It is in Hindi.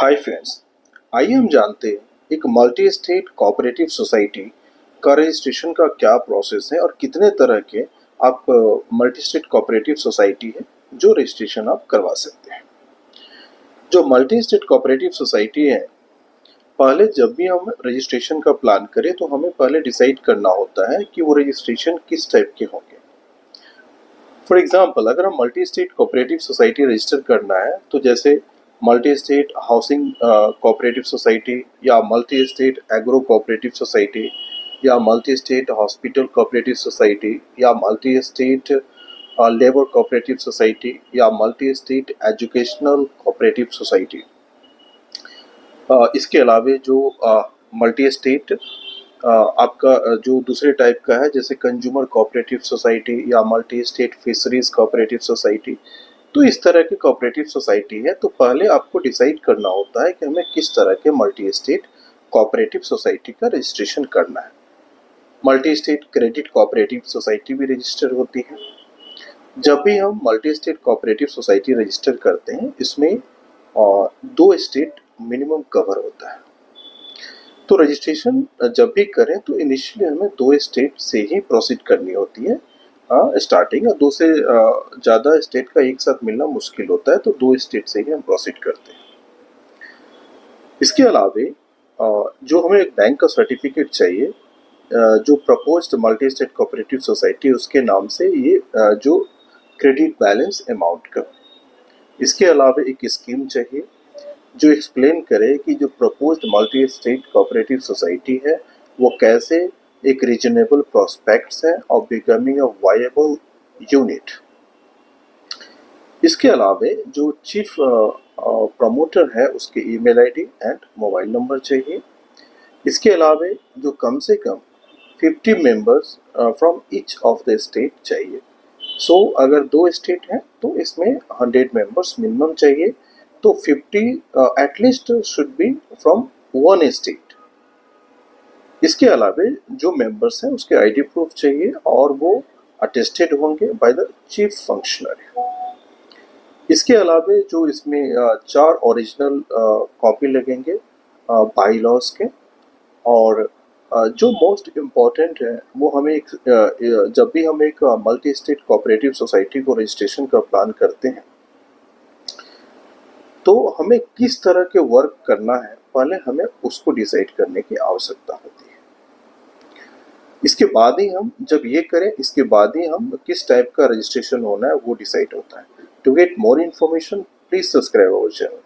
हाय फ्रेंड्स, आइए हम जानते हैं एक मल्टी स्टेट कोऑपरेटिव सोसाइटी का रजिस्ट्रेशन का क्या प्रोसेस है और कितने तरह के आप मल्टी स्टेट कोऑपरेटिव सोसाइटी है जो रजिस्ट्रेशन आप करवा सकते हैं। जो मल्टी स्टेट कोऑपरेटिव सोसाइटी है, पहले जब भी हम रजिस्ट्रेशन का प्लान करें तो हमें पहले डिसाइड करना होता है कि वो रजिस्ट्रेशन किस टाइप के होंगे। फॉर एग्जाम्पल, अगर हम multi state cooperative society register करना है तो जैसे multi state housing cooperative society या multi state agro cooperative society या multi state hospital cooperative society या multi state labour cooperative society या multi state educational cooperative society. इसके अलावा जो मल्टी स्टेट आपका जो दूसरे टाइप का है जैसे कंज्यूमर कोऑपरेटिव सोसाइटी या multi state fisheries cooperative society, तो इस तरह की कोऑपरेटिव सोसाइटी है। तो पहले आपको डिसाइड करना होता है कि हमें किस तरह के मल्टी स्टेट कोऑपरेटिव सोसाइटी का रजिस्ट्रेशन करना है। Multi state credit cooperative society भी रजिस्टर होती है। जब भी हम multi state cooperative society register करते हैं, इसमें 2 स्टेट मिनिमम कवर होता है। तो रजिस्ट्रेशन जब भी करें तो इनिशियली हमें 2 स्टेट से ही प्रोसीड करनी होती है। स्टार्टिंग 2 से ज़्यादा स्टेट का एक साथ मिलना मुश्किल होता है, तो 2 स्टेट से ही हम प्रोसीड करते हैं। इसके अलावे जो हमें एक बैंक का सर्टिफिकेट चाहिए, जो proposed multi state cooperative society उसके नाम से ये जो क्रेडिट बैलेंस अमाउंट का। इसके अलावा एक स्कीम चाहिए जो एक्सप्लेन करे कि जो proposed multi state cooperative society है वो कैसे एक रीजनेबल प्रोस्पेक्ट्स है और बिकमिंग अ वायबल यूनिट। इसके अलावा जो चीफ प्रमोटर है उसके email ID and mobile number चाहिए। इसके अलावा जो कम से कम 50 members from each of the state चाहिए। सो अगर 2 स्टेट हैं तो इसमें 100 मेंबर्स मिनिमम चाहिए, तो 50 at least should be from one state. इसके अलावा जो मेंबर्स हैं उसके आईडी प्रूफ चाहिए और वो अटेस्टेड होंगे बाय द चीफ फंक्शनरी। इसके अलावा जो इसमें 4 ओरिजिनल कॉपी लगेंगे बाई लॉज के। और जो मोस्ट इम्पॉर्टेंट है वो हमें जब भी हम एक मल्टी स्टेट कोऑपरेटिव सोसाइटी को रजिस्ट्रेशन का प्लान करते हैं तो हमें किस तरह के वर्क करना है पहले हमें उसको डिसाइड करने की आवश्यकता होती है। इसके बाद ही हम जब ये करें, इसके बाद ही हम किस टाइप का रजिस्ट्रेशन होना है वो डिसाइड होता है। To get more information please subscribe our channel.